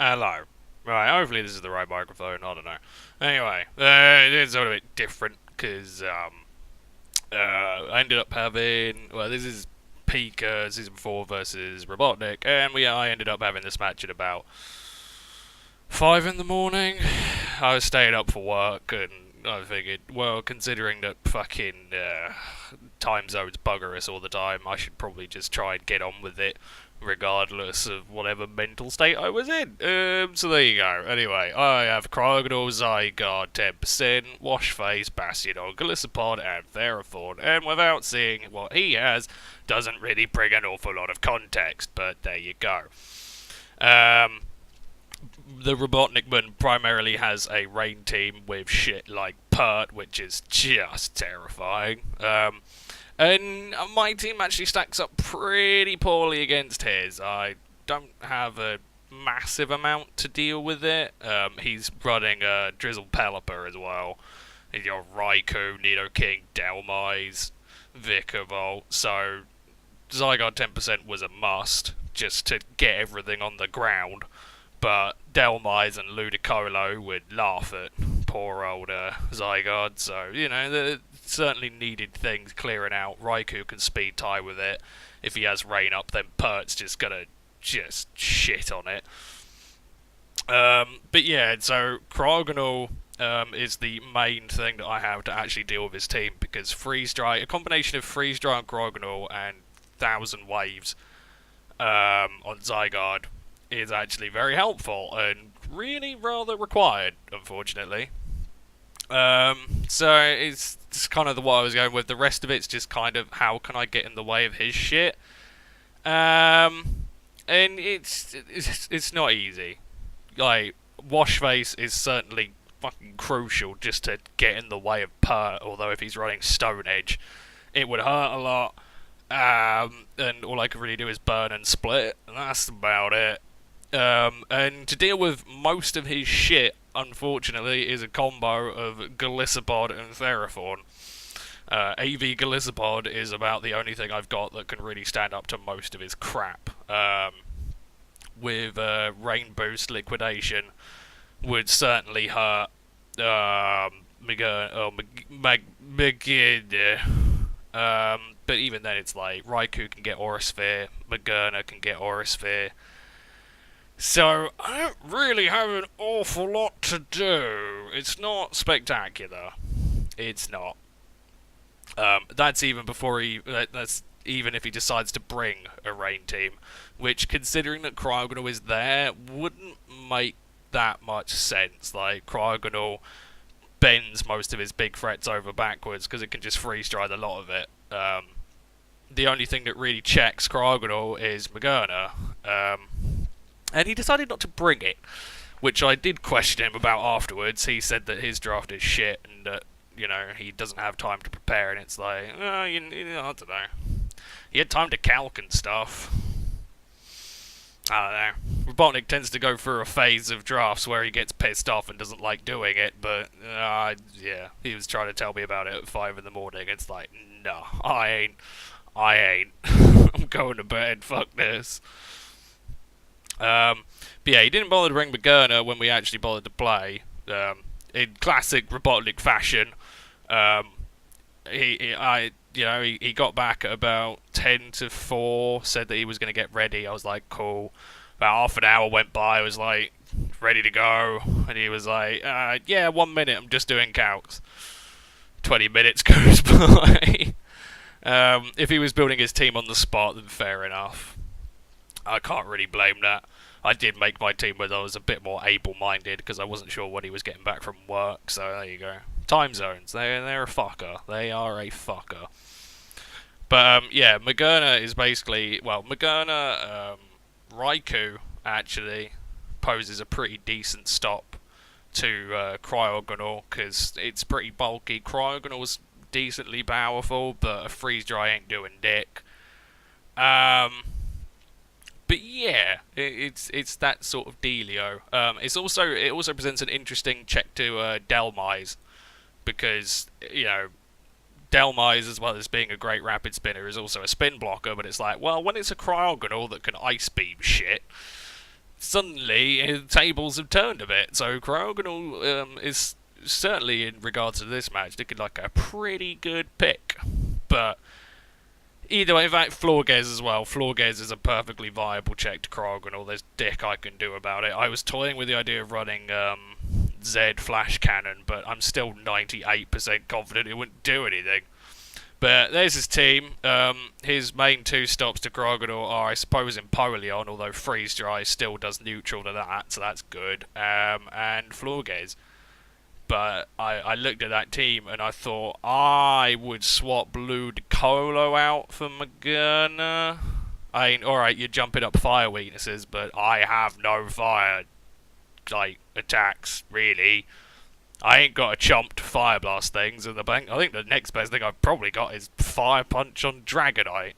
Hello. Right, hopefully this is the right microphone, I don't know. Anyway, it's a little bit different, because I ended up having, well, this is PICA Season 4 versus Robotnik, and I ended up having this match at about 5 in the morning. I was staying up for work, and I figured, well, considering that fucking time zones bugger us all the time, I should probably just try and get on with it, regardless of whatever mental state I was in. So there you go. Anyway, I have Cryogonal, Zygarde, 10%, Washface, Bastion, Galissapod, and Theraphorn, and without seeing what he has, doesn't really bring an awful lot of context, but there you go. The Robotnikman primarily has a rain team with shit like Pert, which is just terrifying. And my team actually stacks up pretty poorly against his. I don't have a massive amount to deal with it. He's running a Drizzle Pelipper as well. He's got Raikou, Nidoking, Dhelmise, Vikavolt. So Zygarde 10% was a must just to get everything on the ground. But Dhelmise and Ludicolo would laugh at poor old Zygarde, so, you know, there certainly needed things clearing out. Raikou can speed tie with it. If he has rain up, then Pert's just gonna shit on it. But yeah, so Cryogonal is the main thing that I have to actually deal with his team, because Freeze Dry, a combination of Freeze Dry on Cryogonal and 1,000 Waves on Zygarde is actually very helpful and really rather required, unfortunately. So it's just kind of what I was going with. The rest of it's just kind of how can I get in the way of his shit. And it's not easy. Like, Washface is certainly fucking crucial just to get in the way of Pert, although if he's running Stone Edge, it would hurt a lot. And all I can really do is burn and split, and that's about it. And to deal with most of his shit, unfortunately, is a combo of Galissapod and Theraphorn. AV Galissapod is about the only thing I've got that can really stand up to most of his crap. With Rain Boost Liquidation would certainly hurt but even then it's like Raikou can get Aura Sphere, Magearna can get Aura Sphere. So, I don't really have an awful lot to do. It's not spectacular. It's not. That's even before that's even if he decides to bring a rain team, which, considering that Cryogonal is there, wouldn't make that much sense. Like, Cryogonal bends most of his big threats over backwards because it can just freeze dry the lot of it. The only thing that really checks Cryogonal is Magearna. And he decided not to bring it, which I did question him about afterwards. He said that his draft is shit and that, you know, he doesn't have time to prepare, and it's like, I don't know. He had time to calc and stuff. I don't know. Robotnik tends to go through a phase of drafts where he gets pissed off and doesn't like doing it, but, yeah, he was trying to tell me about it at 5 in the morning. It's like, no, I ain't. I'm going to bed, fuck this. But yeah, he didn't bother to bring Magearna when we actually bothered to play. In classic Robotnik fashion, he got back at about 10 to 4, said that he was going to get ready. I was like, cool. About half an hour went by, I was like, ready to go. And he was like, yeah, 1 minute, I'm just doing calcs. 20 minutes goes by. If he was building his team on the spot, then fair enough. I can't really blame that. I did make my team where I was a bit more able-minded because I wasn't sure when he was getting back from work, so there you go. Time zones, they're a fucker. They are a fucker. But, yeah, Magearna is basically, well, Magearna, Raikou, actually, poses a pretty decent stop to Cryogonal because it's pretty bulky. Cryogonal was decently powerful, but a freeze dry ain't doing dick. But yeah, it's that sort of dealio. It also presents an interesting check to Dhelmise, because, you know, Dhelmise, as well as being a great rapid spinner, is also a spin blocker. But it's like, well, when it's a Cryogonal that can ice beam shit, suddenly his tables have turned a bit. So Cryogonal is certainly, in regards to this match, looking like a pretty good pick. But either way, in fact, Floorgaze as well. Floorgaze is a perfectly viable check to Cryogonal. There's dick I can do about it. I was toying with the idea of running Z Flash Cannon, but I'm still 98% confident it wouldn't do anything. But there's his team. His main two stops to Gargleflop are, I suppose, Empoleon, although Freeze Dry still does neutral to that, so that's good. And Floorgaze. But I looked at that team and I thought I would swap Ludicolo out for Magerna. I mean, alright, you're jumping up fire weaknesses, but I have no fire, like, attacks, really. I ain't got a chomp to Fire Blast things in the bank. I think the next best thing I've probably got is Fire Punch on Dragonite,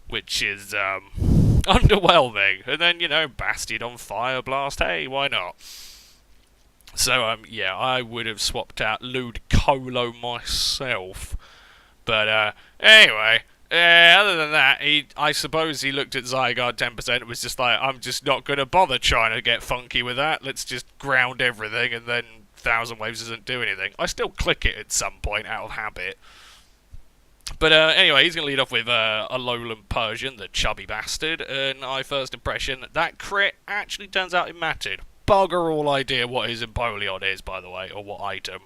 which is, underwhelming. And then, you know, Bastion on Fire Blast, hey, why not? So, yeah, I would have swapped out Ludicolo myself. But, anyway, other than that, I suppose he looked at Zygarde 10% and was just like, I'm just not going to bother trying to get funky with that. Let's just ground everything, and then Thousand Waves doesn't do anything. I still click it at some point out of habit. But anyway, he's going to lead off with a Alolan Persian, the chubby bastard, and my first impression, that crit actually turns out it mattered. Bugger all idea what his Empoleon is, by the way, or what item.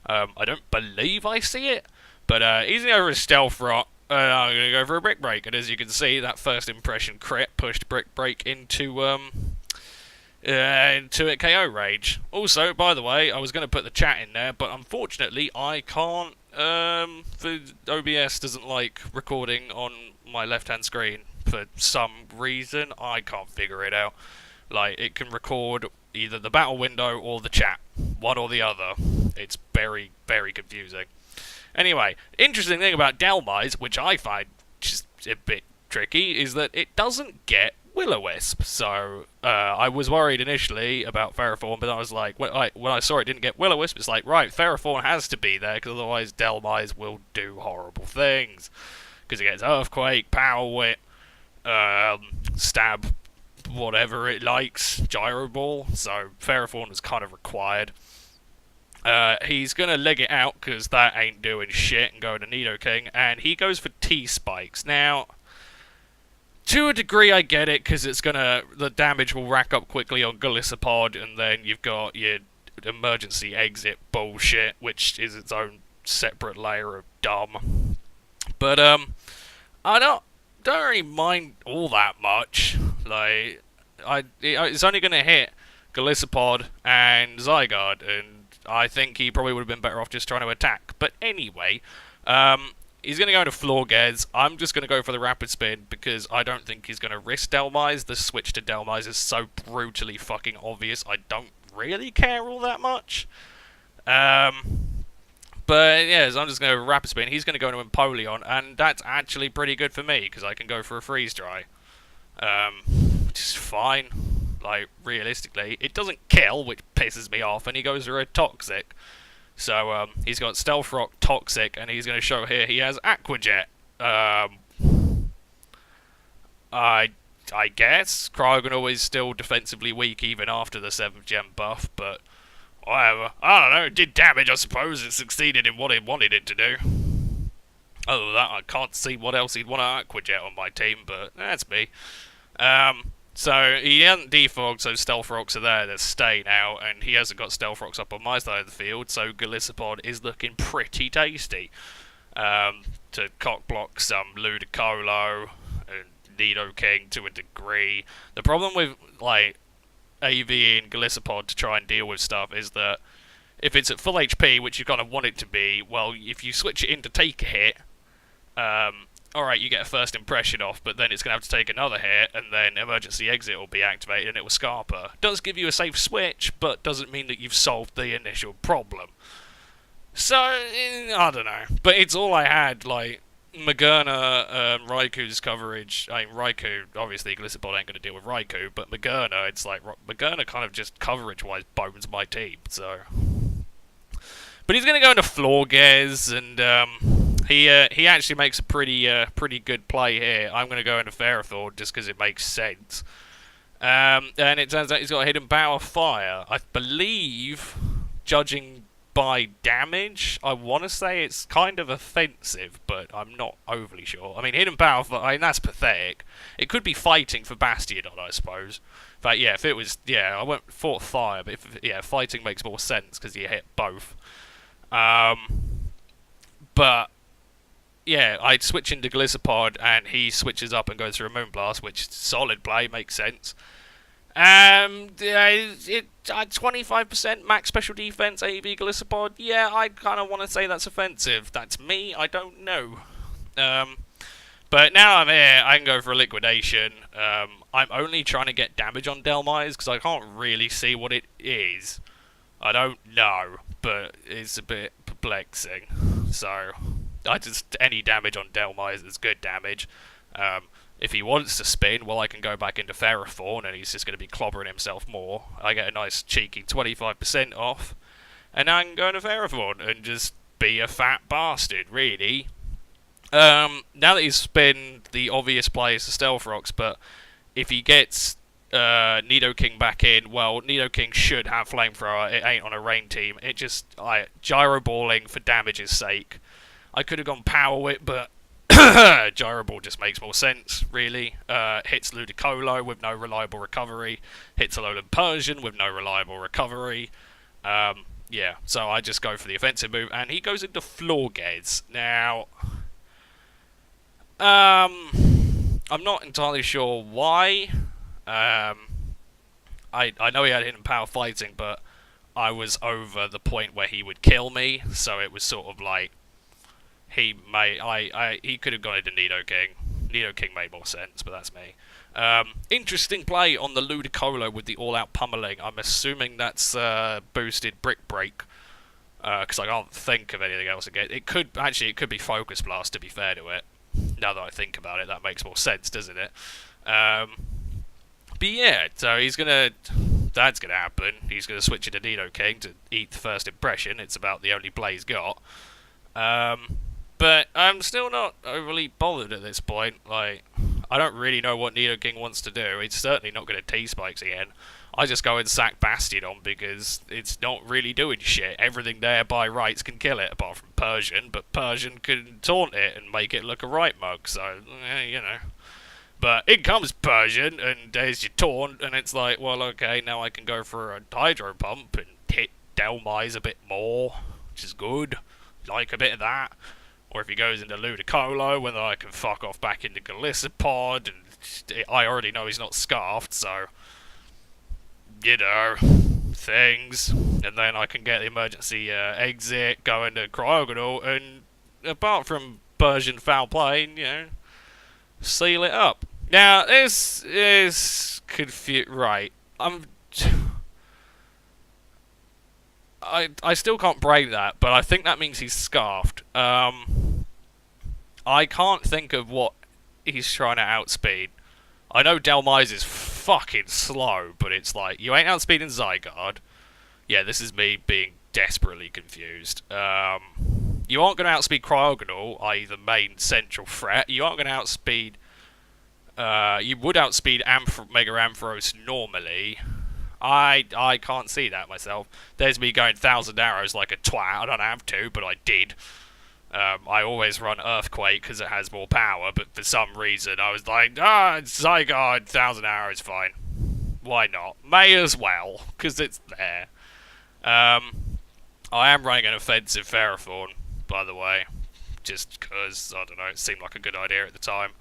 I don't believe I see it, but he's going to go for a Stealth Rock, and I'm going to go for a Brick Break, and as you can see, that first impression crit pushed Brick Break into a KO range. Also, by the way, I was going to put the chat in there, but unfortunately I can't, the OBS doesn't like recording on my left-hand screen for some reason. I can't figure it out. Like, it can record either the battle window or the chat. One or the other. It's very, very confusing. Anyway, interesting thing about Dhelmise, which I find just a bit tricky, is that it doesn't get Will-O-Wisp. So, I was worried initially about Ferrothorn, but I was like, when I saw it didn't get Will-O-Wisp, it's like, right, Ferrothorn has to be there, because otherwise Dhelmise will do horrible things. Because it gets Earthquake, Power Whip, Stab, whatever it likes, Gyro Ball, so Ferrothorn was kind of required. He's going to leg it out, because that ain't doing shit, and go to Nidoking, and he goes for T-Spikes. Now, to a degree I get it, because the damage will rack up quickly on Golisopod, and then you've got your emergency exit bullshit, which is its own separate layer of dumb. But, I don't really mind all that much. Like, it's only going to hit Golisopod and Zygarde, and I think he probably would have been better off just trying to attack. But anyway, he's going to go into Floorgaze. I'm just going to go for the Rapid Spin, because I don't think he's going to risk Dhelmise. The switch to Dhelmise is so brutally fucking obvious, I don't really care all that much. But yeah, so I'm just going to Rapid Spin. He's going to go into Empoleon, and that's actually pretty good for me, because I can go for a Freeze Dry. Which is fine. Like, realistically, it doesn't kill, which pisses me off, and he goes for a Toxic. So, he's got Stealth Rock, Toxic, and he's going to show here he has Aqua Jet. I guess Cryogonal is still defensively weak even after the 7th Gem buff, but whatever. I don't know, it did damage, I suppose. It succeeded in what it wanted it to do. Other than that, I can't see what else he'd want to Aqua Jet on my team, but that's me. So, he hasn't defogged, so Stealth Rocks are there, they're staying out, and he hasn't got Stealth Rocks up on my side of the field, so Golisopod is looking pretty tasty. To cockblock some Ludicolo and Nidoking to a degree. The problem with, like, AV and Golisopod to try and deal with stuff is that if it's at full HP, which you kind of want it to be, well, if you switch it in to take a hit, alright, you get a first impression off, but then it's going to have to take another hit, and then emergency exit will be activated, and it will Scarper. Does give you a safe switch, but doesn't mean that you've solved the initial problem. So, I don't know. But it's all I had, like, Magerna, Raikou's coverage. I mean, Raikou, obviously, Golisopod ain't going to deal with Raikou, but Magerna, it's like, Magerna kind of just coverage-wise bones my team, so. But he's going to go into Floorgaze, and, he actually makes a pretty good play here. I'm going to go into Ferrothorn just because it makes sense. And it turns out he's got a hidden power fire. I believe, judging by damage, I want to say it's kind of offensive, but I'm not overly sure. I mean, hidden power fire, I mean, that's pathetic. It could be fighting for Bastiodon, I suppose. But yeah, if it was, yeah, I went for fire, but if, yeah, fighting makes more sense because you hit both. But yeah, I'd switch into Gliscopod, and he switches up and goes through a Moonblast, which is solid play, makes sense. It 25% max special defense, AV Gliscopod. Yeah, I kind of want to say that's offensive. That's me. I don't know. But now I'm here, I can go for a liquidation. I'm only trying to get damage on Dhelmise because I can't really see what it is. I don't know, but it's a bit perplexing. So, any damage on Dhelmise is good damage. If he wants to spin, well, I can go back into Ferrothorn, and he's just going to be clobbering himself more. I get a nice cheeky 25% off, and now I can go into Ferrothorn and just be a fat bastard, really. Now that he's spin, the obvious play is the Stealth Rocks, but if he gets Nidoking back in, well, Nidoking should have Flamethrower. It ain't on a rain team. It just, Gyro Balling for damage's sake. I could have gone Power Whip, but Gyro Ball just makes more sense, really. Hits Ludicolo with no reliable recovery. Hits Alolan Persian with no reliable recovery. Yeah, so I just go for the offensive move, and he goes into Florges. Now, I'm not entirely sure why. I know he had hidden power fighting, but I was over the point where he would kill me, so it was sort of like he could have gone into Nidoking. Nidoking made more sense, but that's me. Interesting play on the Ludicolo with the all-out pummeling. I'm assuming that's boosted Brick Break, because I can't think of anything else again. It could be Focus Blast, to be fair to it. Now that I think about it, that makes more sense, doesn't it? But yeah, so that's gonna happen. He's gonna switch into Nidoking to eat the first impression. It's about the only play he's got. But I'm still not overly bothered at this point. Like, I don't really know what Nidoking wants to do. It's certainly not gonna T-Spikes again. I just go and sack Bastiodon because it's not really doing shit. Everything there by rights can kill it, apart from Persian, but Persian can taunt it and make it look a right mug, so, you know. But in comes Persian, and there's your taunt, and it's like, well, okay, now I can go for a Hydro Pump and hit Dhelmise a bit more, which is good. Like a bit of that. Or if he goes into Ludicolo, whether I can fuck off back into Gliscopod, and I already know he's not Scarfed, so, you know, things. And then I can get the emergency exit, go into Cryogonal, and apart from Persian foul play, you know, seal it up. Now, this is right. I still can't break that, but I think that means he's Scarfed. I can't think of what he's trying to outspeed. I know Dhelmise is fucking slow, but it's like, you ain't outspeeding Zygarde. Yeah, this is me being desperately confused. You aren't going to outspeed Cryogonal, i.e. the main central threat. You aren't going to outspeed... you would outspeed Mega Ampharos normally. I can't see that myself. There's me going 1,000 arrows like a twat. I don't have to, but I did. I always run Earthquake because it has more power, but for some reason I was like, Zygarde, 1,000 arrows, fine. Why not? May as well, because it's there. I am running an offensive Ferrothorn, by the way, just because, I don't know, it seemed like a good idea at the time.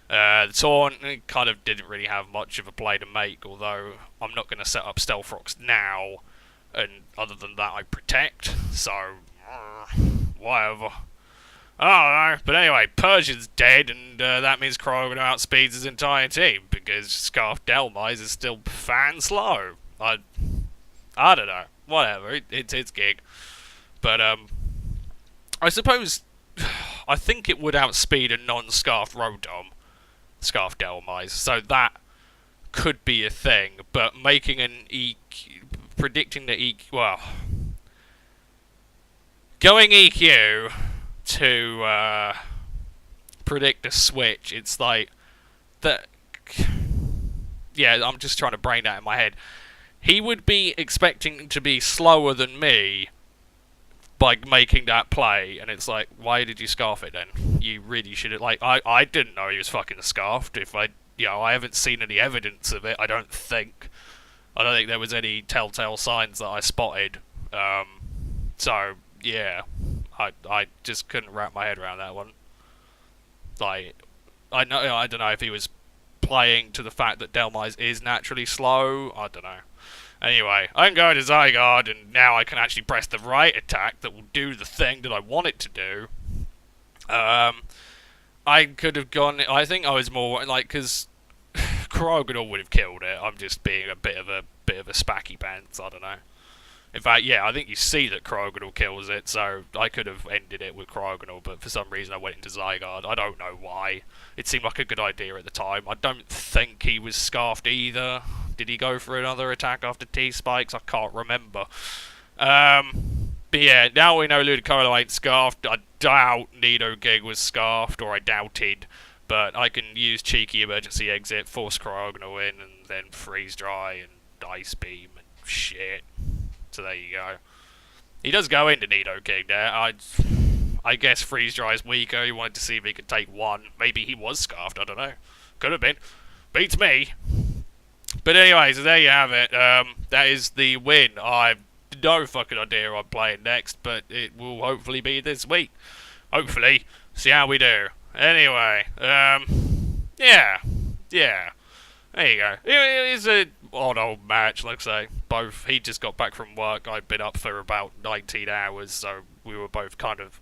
The Taunt kind of didn't really have much of a play to make, although I'm not going to set up Stealth Rocks now, and other than that I Protect, so, whatever. I don't know, but anyway, Persian's dead, and that means Cryogonal outspeeds his entire team, because Scarf Dhelmise is still fan slow. I don't know, whatever, it's gig. But, I suppose, I think it would outspeed a non-Scarf Rotom. Scarf Dhelmise, so that could be a thing, but making an predicting the well, going EQ to predict a switch, it's like that. yeah, I'm just trying to brain that in my head. He would be expecting to be slower than me by making that play, and it's like, why did you scarf it then? You really should have, like, I didn't know he was fucking scarfed. If I, I haven't seen any evidence of it, I don't think. I don't think there was any telltale signs that I spotted. So, yeah, I just couldn't wrap my head around that one. Like, I don't know if he was playing to the fact that Delmise is naturally slow. I don't know. Anyway, I'm going to Zygarde, and now I can actually press the right attack that will do the thing that I want it to do. I could have gone. I think I was more like, because Krogonal would have killed it. I'm just being a bit of a spacky pants. I don't know. In fact, yeah, I think you see that Krogonal kills it, so I could have ended it with Krogonal, but for some reason I went into Zygarde. I don't know why. It seemed like a good idea at the time. I don't think he was scarfed either. Did he go for another attack after T-Spikes? I can't remember. But yeah, now we know Ludicolo ain't scarfed. I doubt Nidoking was scarfed, or I doubted. But I can use Cheeky Emergency Exit, force Krogonal in, and then Freeze Dry and Ice Beam and shit. So there you go. He does go into Nidoking there. I guess Freeze Dry is weaker. He wanted to see if he could take one. Maybe he was scarfed. I don't know. Could have been. Beats me. But anyway, so there you have it. That is the win. I've no fucking idea I'm playing next, but it will hopefully be this week. Hopefully. See how we do. Anyway, yeah. There you go. It's a odd old match, like I say. Both, he just got back from work. I'd been up for about 19 hours, so we were both kind of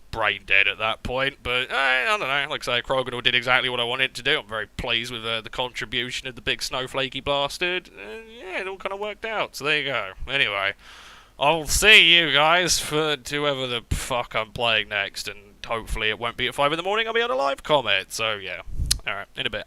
brain dead at that point. But I don't know. Like I say, Krogonal did exactly what I wanted it to do. I'm very pleased with the contribution of the big snowflakey bastard. Yeah, it all kind of worked out. So there you go. Anyway, I'll see you guys for whoever the fuck I'm playing next, and hopefully it won't be at 5 in the morning. I'll be on a live comment. So yeah. Alright, in a bit.